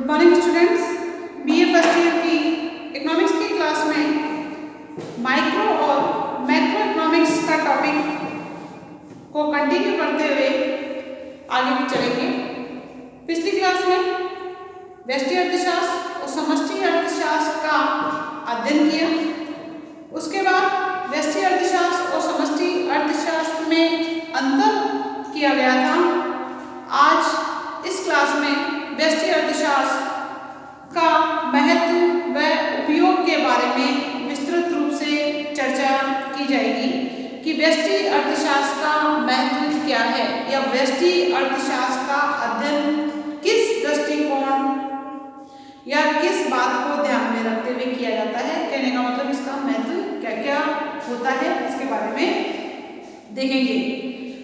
Good morning students. BA first year की economics की class में माइक्रो और मैक्रो इकोनॉमिक्स का टॉपिक को कंटिन्यू करते हुए आगे चलेंगे। पिछली क्लास में व्यष्टि अर्थशास्त्र और समष्टि अर्थशास्त्र का अध्ययन किया। उसके बाद व्यष्टि अर्थशास्त्र और समष्टि अर्थशास्त्र में अंतर किया गया था। आज इस क्लास में व्यष्टि अर्थशास्त्र का महत्व व उपयोग के बारे में विस्तृत रूप से चर्चा की जाएगी कि व्यष्टि अर्थशास्त्र का महत्व क्या है या व्यष्टि अर्थशास्त्र का अध्ययन किस दृष्टिकोण या किस बात को ध्यान में रखते हुए किया जाता है। कहने का मतलब इसका महत्व क्या क्या होता है इसके बारे में देखेंगे।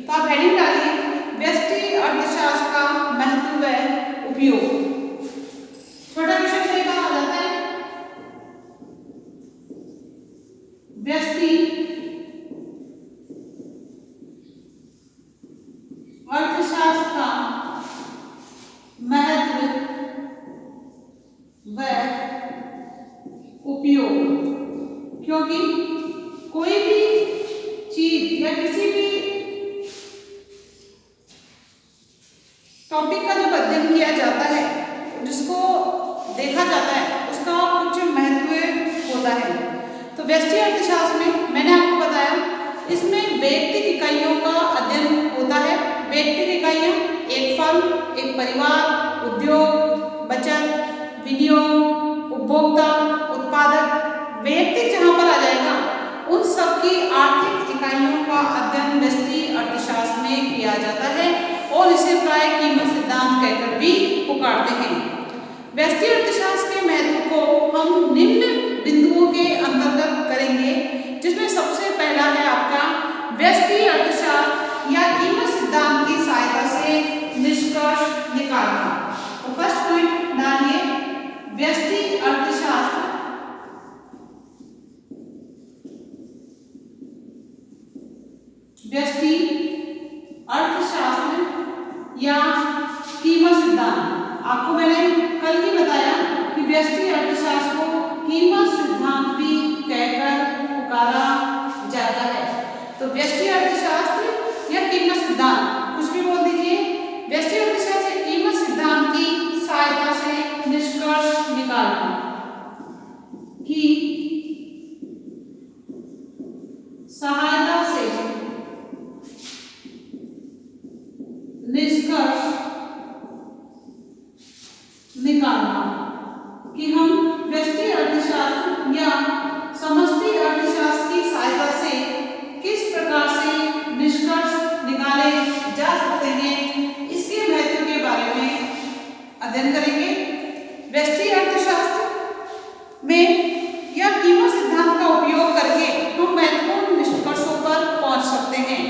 तो आप हेडिंग डालिए व्यष्टि अर्थशास्त्र का महत्व व उपयोग। छोटा क्वेश्चन कई बार आ जाता है, व्यष्टि अर्थशास्त्र का महत्व व उपयोग। क्योंकि कोई भी चीज या किसी भी टॉपिक का जब अध्ययन किया जाता है, जिसको देखा जाता है, उसका कुछ महत्व होता है। तो व्यष्टि अर्थशास्त्र में मैंने आपको बताया इसमें व्यक्तिक इकाइयों का अध्ययन होता है। व्यक्तिक इकाइयां एक फर्म, एक परिवार, उद्योग, बचत, विनियोग, उपभोक्ता, उत्पादक, व्यक्तिक जहां पर आ जाएगा उन सबकी आर्थिक इकाइयों का अध्ययन व्यष्टि अर्थशास्त्र में किया जाता है और इसे प्राय कीमत सिद्धांत कहकर भी पुकारते हैं। व्यष्टि अर्थशास्त्र के महत्व को हम निम्न बिंदुओं के अंतर्गत करेंगे, जिसमें सबसे पहला है आपका व्यष्टि अर्थशास्त्र या कीमत सिद्धांत की सहायता से निष्कर्ष निकालना। तो फर्स्ट पॉइंट डालिए व्यष्टि अर्थशास्त्र व्यष्टि अर्थशास्त्र या कीमत सिद्धांत। आपको मैंने कल ही बताया कि व्यष्टि अर्थशास्त्र को कीमत सिद्धांत भी कहकर पुकारा जाता है। तो व्यष्टि अर्थशास्त्र या कीमत सिद्धांत कुछ भी बोल दीजिए। व्यष्टि अर्थशास्त्र या कीमत सिद्धांत की सहायता से निष्कर्ष निकालना की सहायता से निष्कर्ष निकालना कि हम व्यष्टि अर्थशास्त्र या समष्टि अर्थशास्त्र की सहायता से किस प्रकार से निष्कर्ष निकाले जा सकते हैं, इसके महत्व के बारे में अध्ययन करेंगे। व्यष्टि अर्थशास्त्र में या कीमत सिद्धांत का उपयोग करके हम महत्वपूर्ण निष्कर्षों पर पहुंच सकते हैं।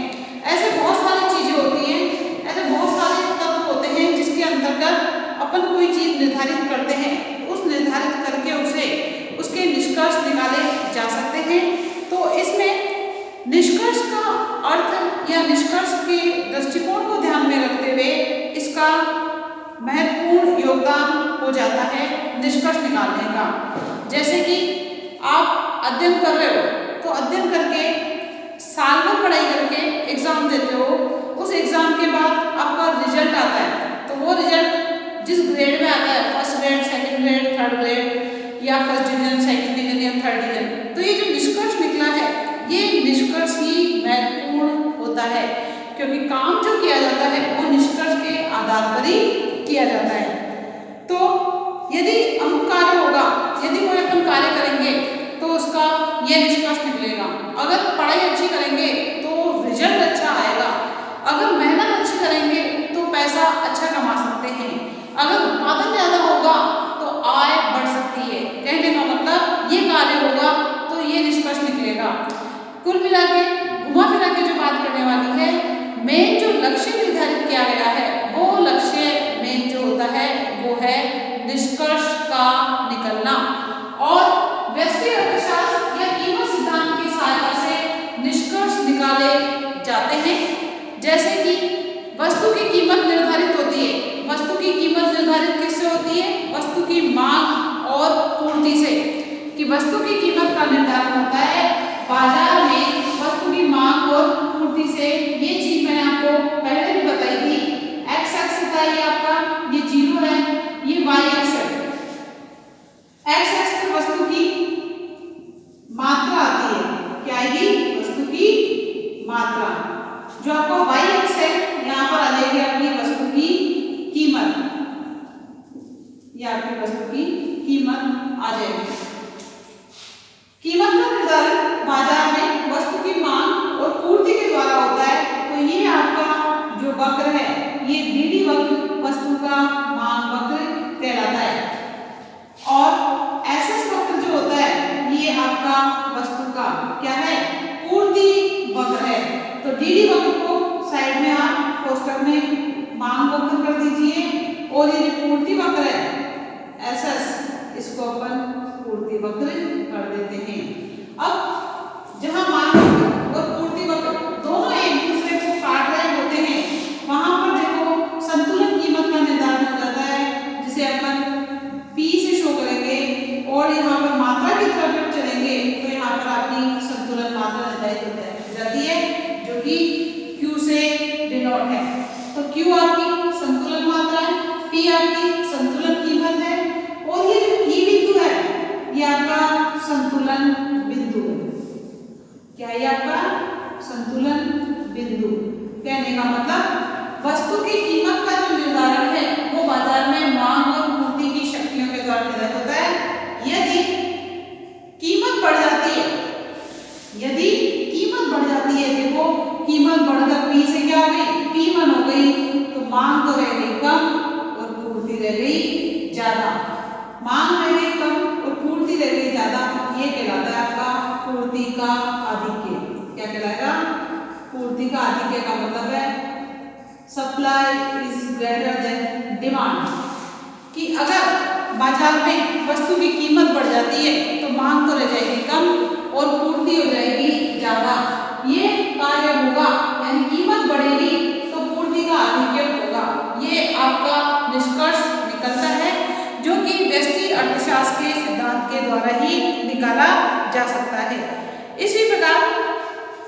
ऐसे बहुत सारी चीजें होती हैं, ऐसे बहुत सारे तत्व होते हैं जिसके अंतर्गत अपन कोई चीज निर्धारित करते हैं, उस निर्धारित करके उसके निष्कर्ष निकाले जा सकते हैं। तो इसमें निष्कर्ष का अर्थ या निष्कर्ष के दृष्टिकोण को ध्यान में रखते हुए इसका महत्वपूर्ण योगदान हो जाता है निष्कर्ष निकालने का। जैसे कि आप अध्ययन कर रहे हो, तो अध्ययन करके साल भर पढ़ाई करके एग्जाम देते हो, उस एग्जाम के बाद आपका रिजल्ट आता है, तो वो रिजल्ट जिस ग्रेड में आता है, first grade, second grade, third grade या फर्स्ट डिवीजन, सेकंड डिवीजन या थर्ड डिवीजन, तो ये जो निष्कर्ष निकला है ये निष्कर्ष ही महत्वपूर्ण होता है, क्योंकि काम जो किया जाता है वो निष्कर्ष के आधार पर ही किया जाता है। तो यदि अमुक कार्य होगा, यदि कोई अपन कार्य करेंगे तो उसका ये निष्कर्ष निकलेगा। अगर पढ़ाई अच्छी करेंगे तो रिजल्ट अच्छा आएगा, अगर मेहनत अच्छी करेंगे तो पैसा अच्छा कमा सकते हैं, अगर उत्पादन ज्यादा होगा तो आय बढ़ सकती है। कहने का मतलब ये कार्य होगा तो ये निष्कर्ष निकलेगा। कुल मिला के घुमा फिरा के जो बात करने वाली है, मेन जो लक्ष्य निर्धारित किया गया है वो लक्ष्य मेन जो होता है वो है निष्कर्ष का निकलना। और व्यष्टि अर्थशास्त्र या कीमत सिद्धांत की सहायता से निष्कर्ष निकाले जाते हैं। जैसे कि वस्तु की कीमत निर्धारित होती है, वस्तु की कीमत निर्धारित किससे होती है? वस्तु की मांग और पूर्ति से। कि वस्तु की कीमत का निर्धारण होता है बाजार में वस्तु की मांग और पूर्ति से। ये चीज मैंने आपको पहले भी बताई थी। एक्स एक्स होता है ये आपका, ये 0 है, ये वाई एक्स है। एक्स एक्स पर वस्तु की मात्रा आती है, क्या आएगी? वस्तु की मात्रा। जो आपका वाई एक्स है यहाँ पर आ जाएगी आपकी वस्तु की कीमत, ये आपकी वस्तु की कीमत आ जाएगी। कीमत का निर्धारण बाजार में वस्तु की मांग और पूर्ति के द्वारा होता है। तो ये आपका जो वक्र है ये डीडी वक्र वस्तु का मांग वक्र कहलाता है। और एसएस वक्र जो होता है ये आपका वस्तु का क्या है? पूर्ति वक्र है। तो डीडी वक्र को साइड में आप कोष्टक में मांग वक्र कर दीजिए और ये जो पूर्ति वक्र है एसएस इसको अपन पूर्ति वक्र कर देते हैं। अब जहां मांग वक्र और पूर्ति वक्र दोनों एक दूसरे को काट रहे होते हैं वहां पर देखो संतुलन कीमत का निर्धारण हो जाता है, जिसे अपन P से शो करेंगे और यहाँ पर मात्रा की तरफ जब चलेंगे तो यहाँ पर आपकी संतुलन मात्रा निर्धारित हो जाती है जो कि Q से डिनोट है। तो Q आपकी संतुलन मात्रा है, P आपकी संतुलन कीमत है और ये जो E बिंदु है ये आपका संतुलन बिंदु है। क्या है आपका? संतुलन बिंदु। कहने का मतलब वस्तु की कीमत का जो निर्धारण है वो बाजार में मांग और पूर्ति की शक्तियों के द्वारा निर्धारित होता है। यदि कीमत बढ़ जाती है, यदि कीमत बढ़ जाती है, देखो कीमत बढ़कर P से क्या हो गई? P1 हो गई, तो मांग तो रह गई कम और पूर्ति रह गई ज्यादा। मांग रह गई कम और पूर्ति रह गई ज्यादा, ये कहलाता है आपका पूर्ति का आधिक्य। क्या कहलाएगा? पूर्ति का आधिक्य का मतलब है supply is greater than demand. कि अगर बाजार में वस्तु की कीमत बढ़ जाती है तो मांग तो रह जाएगी कम और पूर्ति हो जाएगी ज्यादा। ये कार्य होगा, यानी कीमत बढ़ेगी तो पूर्ति का आधिक्य होगा। ये आपका निष्कर्ष निकलता है जो कि व्यष्टि अर्थशास्त्र के सिद्धांत के द्वारा ही निकाला जा सकता है। इसी प्रकार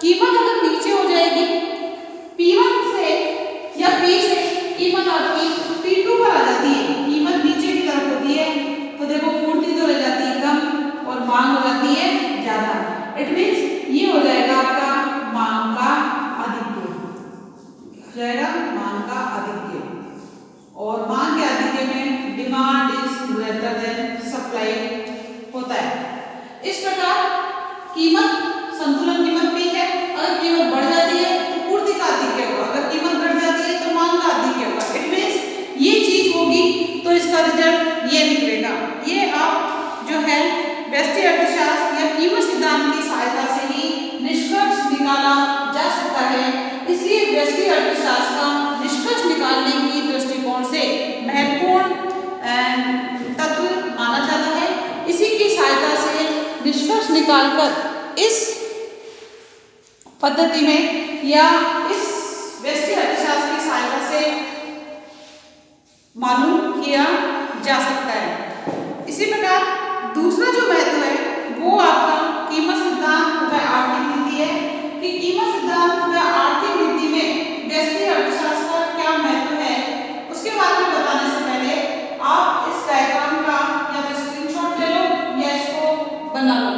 कीमत अगर नीचे हो जाएगी P1 से या P से कीमत आपकी P2 पर आ जाती है, कीमत नीचे की तरफ होती है, तो देखो पूर्ति तो रह जाती है कम और मांग हो जाती है ज्यादा। इट मीन्स ये हो जाएगा आपका मांग का आधिक्य, हो जाएगा मांग का आधिक्य। और मांग के आधिक्य में demand is greater than supply होता है। इस प्रकार कीमत संतुलन कीमत भी है। अगर कीमत बढ़ जाती है तो पूर्ति का आधिक्य होगा, अगर कीमत घट जाती है तो मांग का आधिक्य होगा। इट मीन्स ये चीज होगी तो इसका रिजल्ट ये निकलेगा। ये आप जो है व्यष्टि अर्थशास्त्र या कीमत सिद्धांत की सहायता से ही निष्कर्ष निकाला जा सकता है। इसलिए व्यष्टि अर्थशास्त्र का निष्कर्ष निकालने की दृष्टिकोण से महत्वपूर्ण तत्व माना जाता है। इसी की सहायता से निष्कर्ष निकालकर इस पद्धति में या इस व्यष्टि अर्थशास्त्र की सहायता से मालूम किया जा सकता है। इसी प्रकार दूसरा जो महत्व है वो आपका कीमत सिद्धांत व आर्थिक नीति है कि कीमत सिद्धांत व आर्थिक नीति में व्यष्टि अर्थशास्त्र का क्या महत्व है। उसके बारे में बताने से पहले आप इस डायग्राम का या तो स्क्रीनशॉट ले लो या इसको बना लो।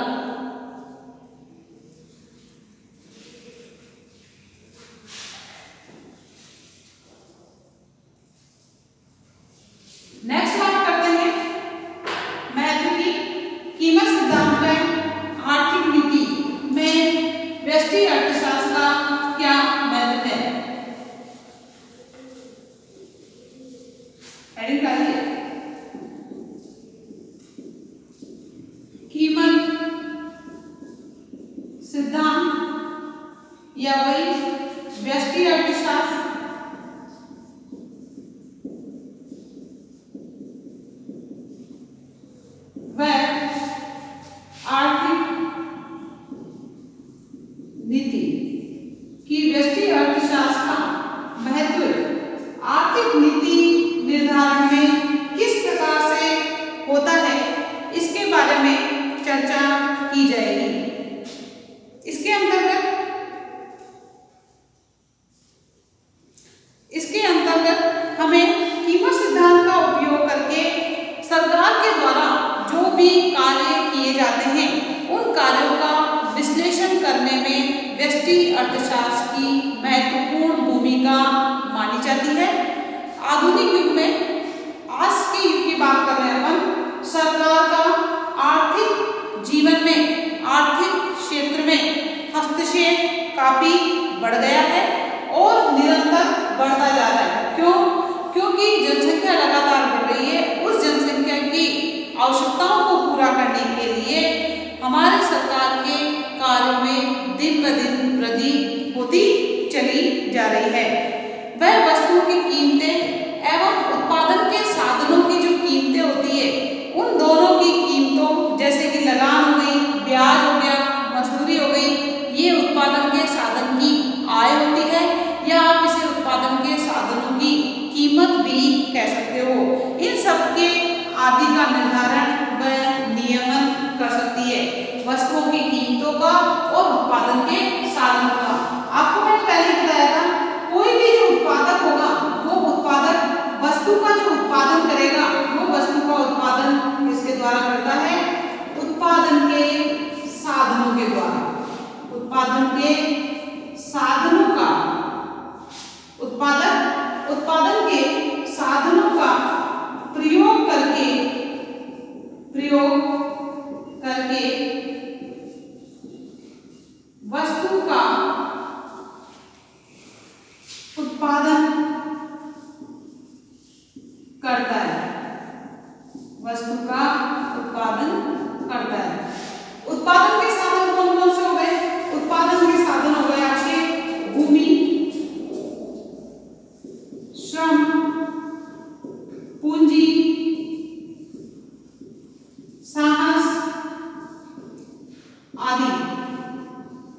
नेक्स्ट बात करते हैं महत्व की कीमत सिद्धांत में आर्थिक नीति में व्यष्टि अर्थशास्त्र का क्या महत्व है। हेडिंग डालिए कीमत सिद्धांत या वही व्यष्टि अर्थशास्त्र व आर्थिक नीति की व्यष्टि अर्थशास्त्र का महत्व आर्थिक नीति अर्थशास्त्र की महत्वपूर्ण भूमिका मानी जाती है। आधुनिक युग में, आज के युग की बात कर रहे हैं अपन, सरकार का आर्थिक जीवन में, आर्थिक क्षेत्र में हस्तक्षेप काफी बढ़ गया है और निरंतर बढ़ता जा रहा है। क्यों? क्योंकि जनसंख्या लगातार बढ़ रही है। उस जनसंख्या की आवश्यकताओं को पूरा करने के लिए हमारे सरकार के कार्यों में दिन ब दिन वृद्धि होती चली जा रही है। वह वस्तुओं की कीमतें एवं उत्पादन के साधनों की जो कीमतें होती है, उन दोनों की कीमतों, जैसे कि लगान हो गई, ब्याज हो गया, मजदूरी हो गई, ये उत्पादन के साधन की आय होती है, या आप इसे उत्पादन के साधनों की कीमत भी कह सकते हो। इन सब के आदि का निर्धारण वह नियमन कर सकती है, वस्तुओं की कीमतों का और उत्पादन के साधनों का। आपको मैंने पहले बताया था, कोई भी जो उत्पादक होगा, वो उत्पादक वस्तु का जो उत्पादन करेगा, वो वस्तु का उत्पादन किसके द्वारा करता है? उत्पादन के साधनों के द्वारा। उत्पादन के साधनों का, उत्पादन के साधनों का प्रयोग करके वस्तु का उत्पादन करता है, वस्तु का उत्पादन करता है। उत्पादन के साधन कौन कौन से हो गए? उत्पादन के साधन हो गए आपके भूमि, श्रम, पूंजी, साहस आदि।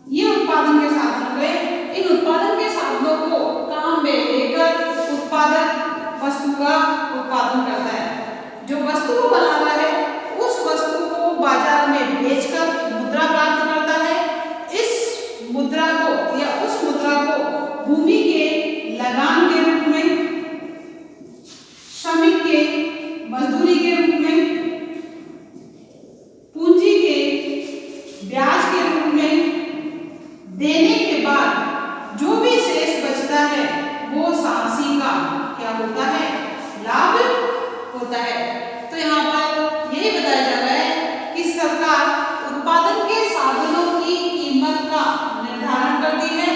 ये उत्पादन के साधन हो गए। इन उत्पादन के साधनों को काम में लेकर उत्पादक वस्तु का उत्पादन करता है। जो वस्तु को बना रहा है, उस वस्तु को बाजार में बेचकर मुद्रा प्राप्त करता है। इस मुद्रा को या उस मुद्रा को भूमि के लगान के रूप में, श्रमिक के मजदूरी के रूप में, पूंजी के ब्याज के रूप में देने के बाद जो भी शेष बचता है, वो साहसी का क्या होता है? लाभ होता है। तो यहाँ पर यही बताया जा रहा है कि सरकार उत्पादन के साधनों की कीमत का निर्धारण करती है,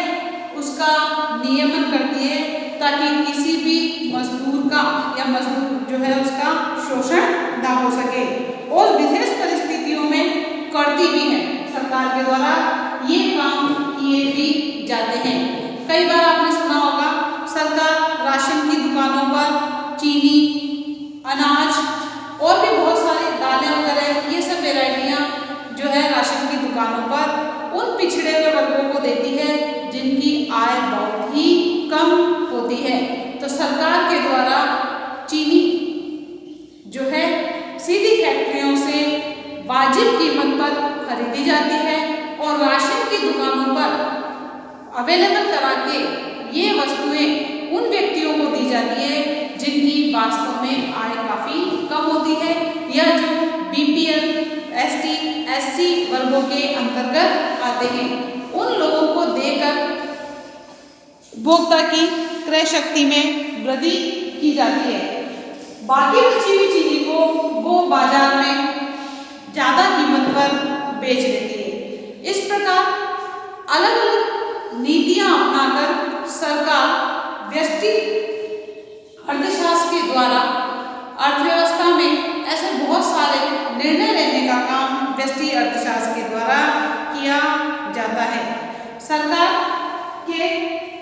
उसका नियमन करती है, ताकि किसी भी मजदूर का या मजदूर जो है उसका शोषण ना हो सके। और विशेष परिस्थितियों में करती भी है, सरकार के द्वारा ये काम किए भी जाते हैं। कई बार आपने सुना होगा, सरकार राशन की दुकानों पर चीनी, अनाज और भी बहुत सारी दालें वगैरह, ये सब वेराइटियाँ जो है राशन की दुकानों पर उन पिछड़े हुए वर्गों को देती है जिनकी आय बहुत ही कम होती है। तो सरकार के द्वारा चीनी जो है सीधी फैक्ट्रियों से वाजिब कीमत पर खरीदी जाती है और राशन की दुकानों पर अवेलेबल करा के ये वस्तुएं उन व्यक्तियों को दी जाती है जिनकी वास्तव में आय काफी कम होती है, या जो बीपीएल, एसटी, एससी वर्गों के अंतर्गत आते हैं। उन लोगों को देकर उपभोक्ता की क्रय शक्ति में वृद्धि की जाती है। बाकी बची हुई चीनी को वो बाजार में ज्यादा कीमत पर बेच देती है। इस प्रकार अलग अलग नीतियां अपनाकर सरकार व्यष्टि अर्थशास्त्र के द्वारा अर्थव्यवस्था में ऐसे बहुत सारे निर्णय लेने का काम व्यष्टि अर्थशास्त्र के द्वारा किया जाता है। सरकार के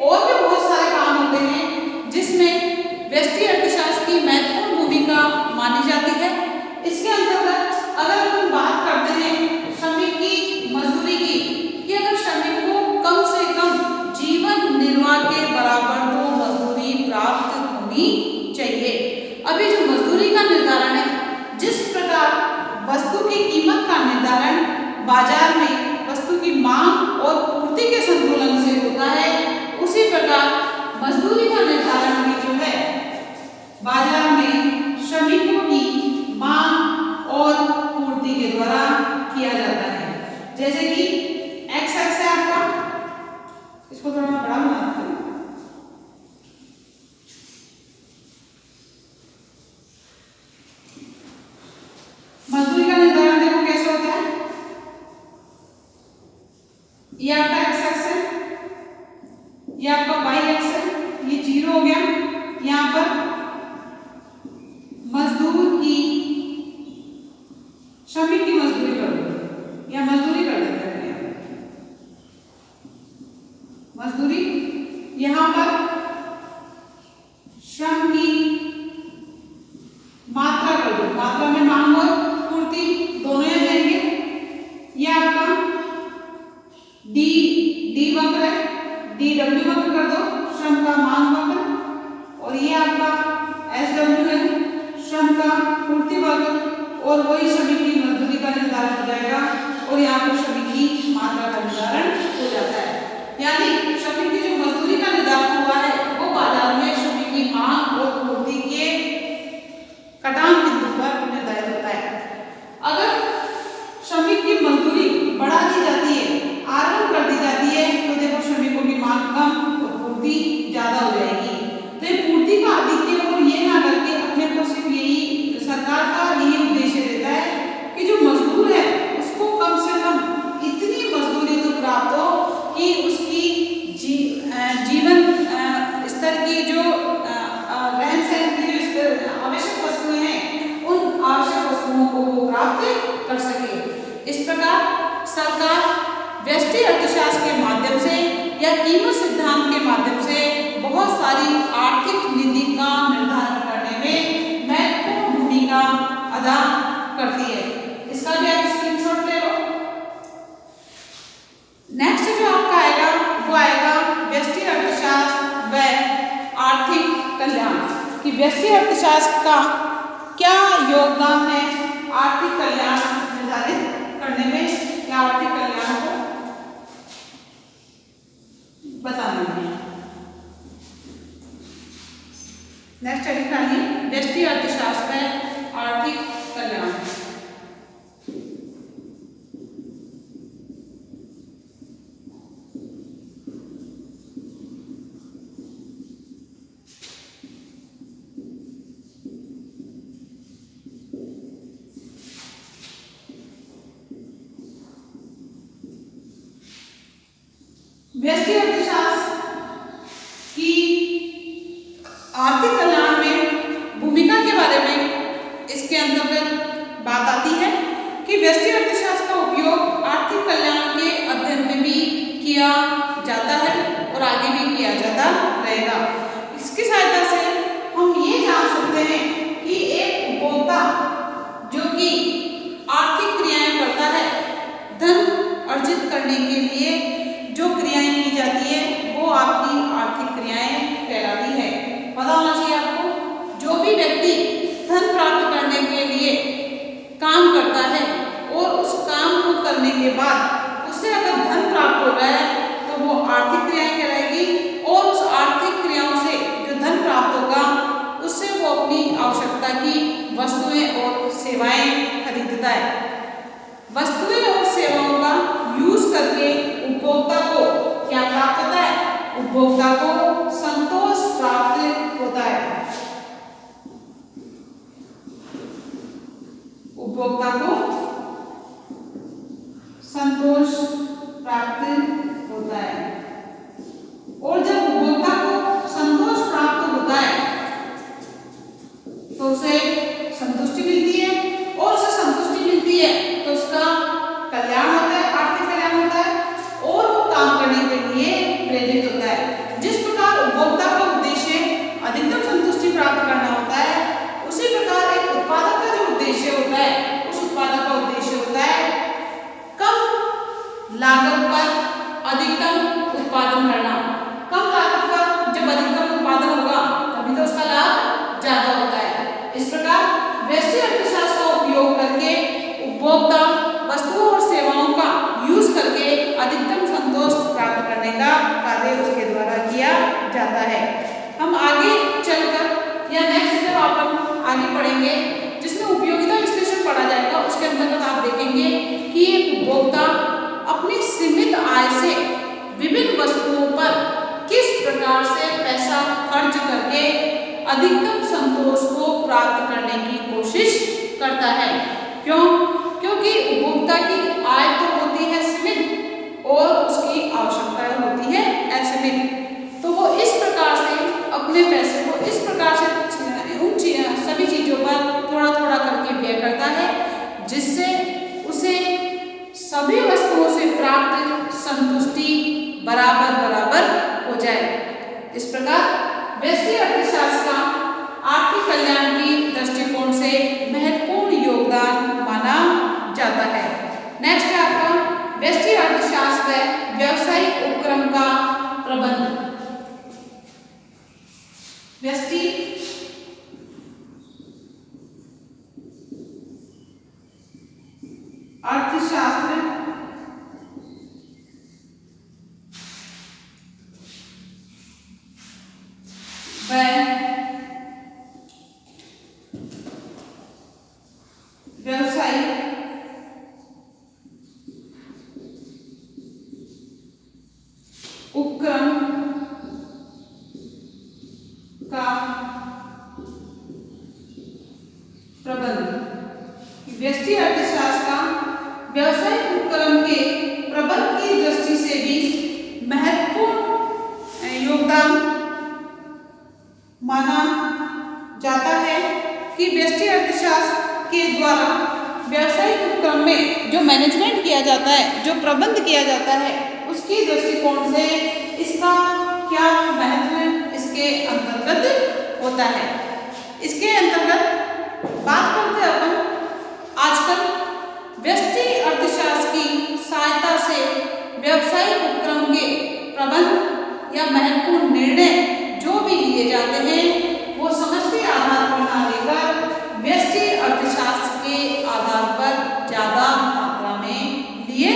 और भी बहुत सारे काम होते हैं जिसमें व्यष्टि अर्थशास्त्र की महत्वपूर्ण भूमिका मानी जाती है। इसके अंतर्गत अगर हम बात करते हैं श्रमिक की मजदूरी की, कि अगर श्रमिक को कम से कम जीवन निर्वाह के बराबर तो मजदूरी प्राप्त होनी चाहिए। अभी जो मजदूरी का निर्धारण है, जिस प्रकार वस्तु की कीमत का निर्धारण बाजार में वस्तु की मांग और पूर्ति के संतुलन से होता है, उसी प्रकार मजदूरी का निर्धारण भी जो है बाजार में श्रमिकों की ये आपका वाई एक्स है, ये 0 हो गया। यहाँ पर मजदूर की, श्रमिक की मजदूरी कर दो या मजदूरी कर देते हैं मजदूरी। यहाँ पर श्रम की मात्रा कर दो, मात्रा में मांग और पूर्ति दोनों आ जाएंगे। ये आपका डी वक्र है, DW वक्र कर दो, श्रम का मांग वक्र। और ये आपका SW है, श्रम का पूर्ति वक्र। और वही श्रमिक की मजदूरी का निर्धारण हो जाएगा और यहाँ पर श्रमिक की मात्रा का निर्धारण हो जाता है। यानी श्रमिक की जो मजदूरी का निर्धारण हुआ है वो बाजार में श्रमिक की मांग और पूर्ति के कटान बिंदु पर निर्धारित होता है। अगर श्रमिक की मजदूरी बढ़ा दी जाती है, आरंभ कर दी जाती है, तो देखो श्रमिकों की मांग कम और पूर्ति ज्यादा हो जाएगी। तो ये पूर्ति का आधिक्य और ये ना करके अपने को सिर्फ यही सरकार का यही उद्देश्य रहता है कि जो मजदूर है उसको कम से कम इतनी मजदूरी तो प्राप्त हो कि उसकी जीवन स्तर की जो रहन सहन की जो आवश्यक वस्तुएं हैं उन आवश्यक वस्तुओं को वो प्राप्त कर सके। इस प्रकार सरकार व्यष्टि अर्थशास्त्र के माध्यम से या कीमत सिद्धांत के माध्यम से बहुत सारी आर्थिक नीति का निर्धारण करने में महत्वपूर्ण भूमिका अदा करती है। इसका भी आप स्क्रीनशॉट ले लो। नेक्स्ट जो आपका आएगा वो आएगा व्यष्टि अर्थशास्त्र व आर्थिक कल्याण, कि व्यष्टि अर्थशास्त्र का क्या योगदान है आर्थिक कल्याण निर्धारित करने में, या आर्थिक कल्याण को बताने में। नेक्स्ट लिखिए व्यष्टि अर्थशास्त्र व आर्थिक कल्याण। व्यष्टि अर्थशास्त्र की आर्थिक कल्याण में भूमिका के बारे में इसके अंतर्गत बात आती है कि व्यष्टि अर्थशास्त्र का उपयोग आर्थिक कल्याण के अध्ययन में भी किया जाता है और आगे भी किया जाता रहेगा। इसकी सहायता से हम ये जान सकते हैं कि एक उपभोक्ता जो कि आर्थिक क्रियाएं करता है, धन अर्जित करने के लिए जो क्रियाएं की जाती है वो आपकी आर्थिक क्रियाएं कहलाती है। पता होना चाहिए आपको, जो भी व्यक्ति धन प्राप्त करने के लिए काम करता है और उस काम को करने के बाद उससे अगर धन प्राप्त हो रहा है तो वो आर्थिक क्रियाएं कहलाएगी। और उस आर्थिक क्रियाओं से जो धन प्राप्त होगा उससे वो अपनी आवश्यकता की वस्तुएं और सेवाएं खरीदता है। वस्तुएं और सेवाओं का यूज करके उपभोक्ता को क्या प्राप्त होता है? उपभोक्ता को संतोष प्राप्त होता है। उपभोक्ता को संतोष प्राप्त होता है। और जब उपभोक्ता को संतोष प्राप्त होता है तो उसे संतुष्टि मिलती है, और उसे संतुष्टि मिलती है तो उसका कल्याण होता है, आर्थिक कल्याण होता है, और वो काम करने के लिए प्रेरित होता है। जिस प्रकार उपभोक्ता का उद्देश्य अधिकतम संतुष्टि प्राप्त करना होता है, उसी प्रकार एक उत्पादक का जो उद्देश्य होता है, उस उत्पादक का उद्देश्य होता है कम लागत पर अधिकतम उत्पादन करना। कम लागत पर जब अधिकतम उत्पादन होगा तभी तो उसका लाभ ज्यादा होता है। इस प्रकार व्यष्टि अर्थशास्त्र का उपयोग करके उपभोक्ता वस्तुओं और सेवाओं का यूज करके अधिकतम संतोष प्राप्त करने का कार्य उसके द्वारा किया जाता है। हम आगे चलकर या नेक्स्ट जब अपन आगे पढ़ेंगे जिसमें उपयोगिता विश्लेषण पढ़ा जाएगा, उसके अंतर्गत आप देखेंगे कि एक उपभोक्ता अपनी सीमित आय से विभिन्न वस्तुओं पर किस प्रकार से पैसा खर्च करके अधिकतम संतोष को प्राप्त करने की कोशिश करता है। क्यों? क्योंकि उपभोक्ता की आय तो होती है सीमित और उसकी आवश्यकताएं होती है असीमित। इस प्रकार से अपने पैसे को इस प्रकार से उन सभी चीज़ों पर थोड़ा थोड़ा करके व्यय करता है, जिससे उसे सभी वस्तुओं से प्राप्त संतुष्टि बराबर बराबर हो जाए। इस प्रकार व्यष्टि अर्थशास्त्र का आर्थिक कल्याण की दृष्टिकोण से महत्वपूर्ण योगदान माना जाता है। नेक्स्ट है आपका व्यष्टि अर्थशास्त्र व व्यावसायिक उपक्रम का प्रबंध। व्यष्टि अर्थशास्त्र व व्यावसायिक उपक्रम का प्रबंध। व्यष्टि अर्थशास्त्र का व्यावसायिक उपक्रम के प्रबंध की दृष्टि से भी महत्वपूर्ण योगदान माना जाता है कि व्यष्टि अर्थशास्त्र के द्वारा व्यावसायिक उपक्रम में जो मैनेजमेंट किया जाता है, जो प्रबंध किया जाता है, उसकी दृष्टिकोण से इसका क्या महत्व इसके अंतर्गत होता है। इसके अंतर्गत बात करते हैं अपन आजकल व्यष्टि अर्थशास्त्र की सहायता से व्यावसायिक उपक्रम के प्रबंध या महत्वपूर्ण निर्णय जो भी लिए जाते हैं वो समष्टि आधार पर ना लेकर व्यष्टि अर्थशास्त्र के आधार पर ज़्यादा मात्रा में लिए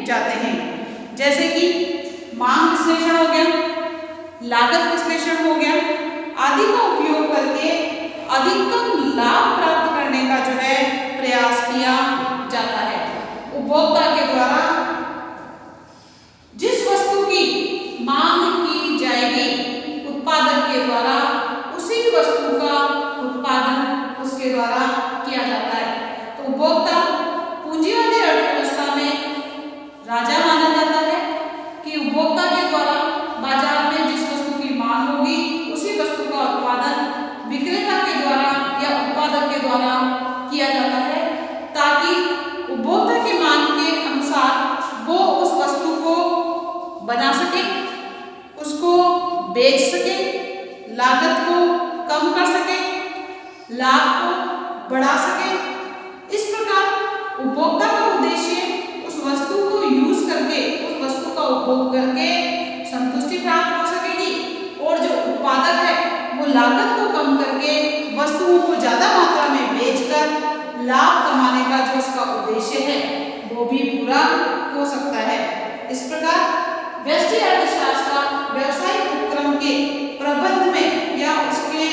जाते हैं। जैसे कि मांग विश्लेषण हो गया, लागत विश्लेषण हो गया, आदि का उपयोग करके अधिकतम लाभ प्राप्त करने का जो है प्रयास किया जाता है। उपभोक्ता के द्वारा जिस वस्तु की मांग की जाएगी उत्पादक के द्वारा उसी वस्तु का उत्पादन उसके द्वारा किया जाता है। तो उपभोक्ता पूंजीवादी अर्थव्यवस्था में राजा माना जाता है कि उपभोक्ता के द्वारा बाजार में जिस वस्तु की मांग होगी उसी वस्तु का उत्पादन विक्रेता के द्वारा या उत्पादक के द्वारा किया जाता है, ताकि उपभोक्ता की मांग के अनुसार वो उस वस्तु को बना सके, उसको बेच सके, लागत को कम कर सके, लाभ को बढ़ा सके। इस प्रकार उपभोक्ता का उद्देश्य उस वस्तु को यूज करके, उस वस्तु का उपभोग करके संतुष्टि प्राप्त हो सकेगी, और जो उत्पादक है वो लागत को कम करके वस्तुओं को ज़्यादा मात्रा में बेचकर लाभ कमाने का जो उसका उद्देश्य है वो भी पूरा हो सकता है। इस प्रकार व्यष्टि अर्थशास्त्र का व्यावसायिक उपक्रम के प्रबंध में या उसके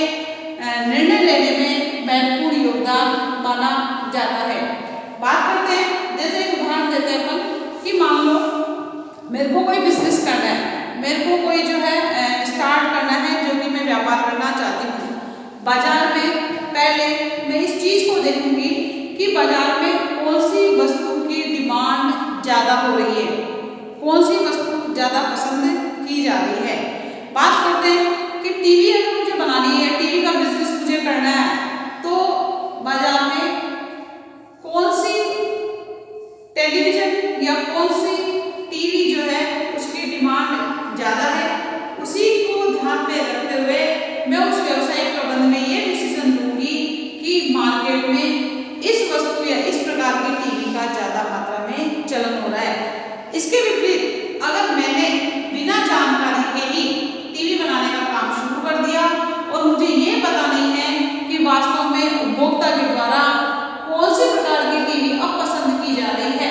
निर्णय लेने में महत्वपूर्ण योगदान माना जाता है। बात करते हैं, जैसे एक उदाहरण देते हैं अपन कि मान लो मेरे को कोई बिजनेस करना है, मेरे को कोई जो है स्टार्ट करना है, जो कि मैं व्यापार करना चाहती हूँ। बाजार में पहले मैं इस चीज़ को देखूंगी कि बाजार में कौन सी वस्तु की डिमांड ज़्यादा हो रही है, कौन सी वस्तु ज़्यादा पसंद की जा रही है। बात करते हैं कि टीवी अगर मुझे बनानी है, टीवी का बिजनेस मुझे करना है, तो बाजार में कौन सी टेलीविजन या कौन सी टीवी जो है उसकी डिमांड ज़्यादा है, उसी को ध्यान में रखते हुए मैं उस व्यवसायिक प्रबंध में ये डिसीजन लूंगी कि मार्केट में इस वस्तु या इस प्रकार की टीवी का ज़्यादा मात्रा में चलन हो रहा है। इसके विपरीत अगर मैंने बिना जानकारी के ही टीवी बनाने का काम शुरू कर दिया और मुझे ये पता नहीं है कि वास्तव में उपभोक्ता के द्वारा कौन सी प्रकार की टीवी अब पसंद की जा रही है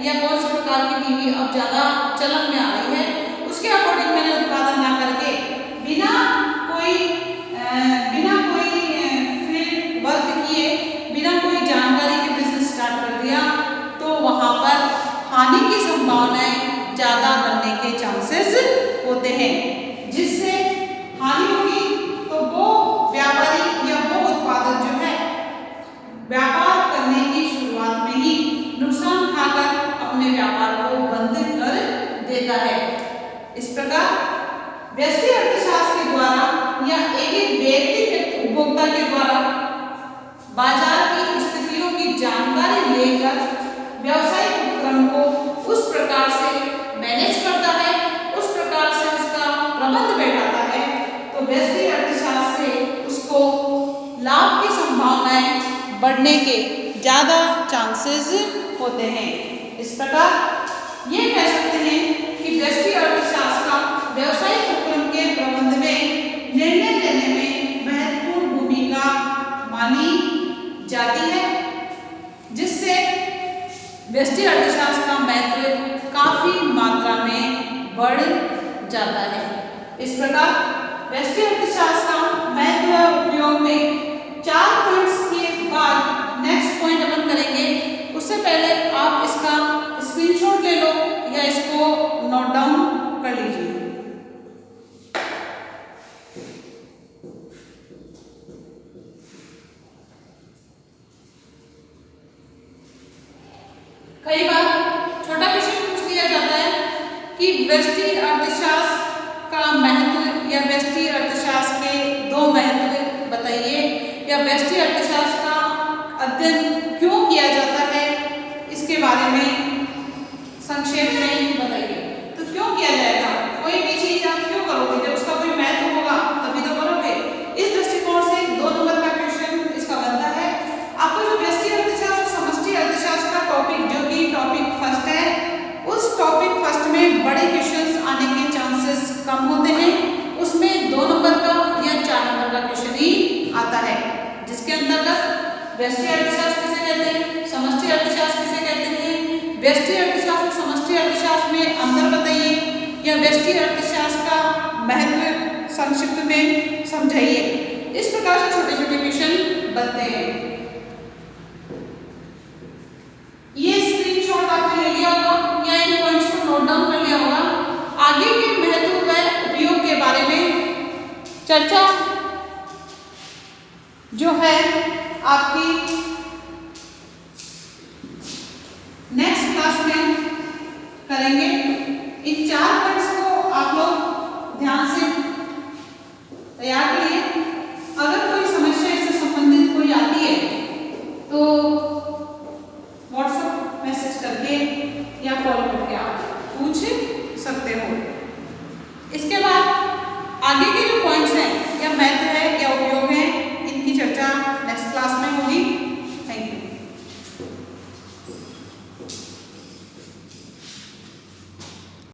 या कौन सी प्रकार की टीवी अब ज़्यादा चलन में आ रही है, उसके अकॉर्डिंग मैंने उत्पादन ना करके बिना कोई फील्ड वर्क किए, बिना कोई जानकारी के बिजनेस स्टार्ट कर दिया, तो वहाँ पर हानि की संभावनाएं ज़्यादा बनने के चांसेस होते हैं। जिससे हानि होगी तो वो व्यापारी या वो उत्पादक जो है व्यापार करने की शुरुआत में ही नुकसान खाकर अपने व्यापार को बंद कर देता है। इस प्रकार व्यष्टि अर्थशास्त्र उपभोक्ता के द्वारा बाजार की स्थितियों की जानकारी लेकर व्यावसायिक उपक्रम को उस प्रकार से मैनेज करता है, उस प्रकार से उसका प्रबंध बैठाता है, तो व्यष्टि अर्थशास्त्र से उसको लाभ की संभावनाएं बढ़ने के ज़्यादा चांसेस होते हैं। इस प्रकार ये कह सकते हैं कि व्यष्टि अर्थशास्त्र का व्यावसायिक उपक्रम के प्रबंध में निर्णय लेने में महत्वपूर्ण भूमिका मानी जाती है, जिससे व्यष्टि अर्थशास्त्र का महत्व काफी मात्रा में बढ़ जाता है। इस प्रकार व्यष्टि अर्थशास्त्र का महत्व उपयोग में 4 पॉइंट्स के बाद नेक्स्ट पॉइंट अपन करेंगे। उससे पहले आप इसका स्क्रीनशॉट ले लो या इसको नोट डाउन कर लीजिए। कई बार छोटा क्वेश्चन पूछ लिया जाता है कि व्यष्टि अर्थशास्त्र का महत्व या व्यष्टि अर्थशास्त्र के 2 महत्व बताइए, या व्यष्टि अर्थशास्त्र का अध्ययन क्यों किया जाता है, इसके बारे में संक्षेप में बताइए। तो क्यों किया जाएगा, कोई भी चीज आप क्यों करोगे, जब उसका कोई महत्व होगा तभी तो करोगे। इस दृष्टिकोण से 2 नंबर का क्वेश्चन इसका बनता है। आपको जो व्यष्टि अर्थशास्त्र समष्टि अर्थशास्त्र का टॉपिक, जो कि टॉपिक फर्स्ट है, उस टॉपिक फर्स्ट में बड़े क्वेश्चंस आने के चांसेस कम होते हैं। उसमें 2 नंबर का या 4 नंबर का क्वेश्चन ही आता है, जिसके अंतर्गत व्यष्टि अर्थशास्त्र किसे कहते हैं, समष्टि अर्थशास्त्र किसे कहते हैं, व्यष्टि अर्थशास्त्र समष्टि अर्थशास्त्र में अंतर बताइए, या व्यष्टि अर्थशास्त्र का महत्व संक्षिप्त में समझाइए। इस प्रकार से छोटे छोटे क्वेश्चन बनते हैं। ये स्क्रीनशॉट आपने ले लिया होगा या इन पॉइंट्स को नोट डाउन कर लिया होगा। आगे के महत्व व उपयोग के बारे में चर्चा जो है आपकी नेक्स्ट क्लास में करेंगे। इन 4 पॉइंट्स को आप लोग ध्यान से तैयार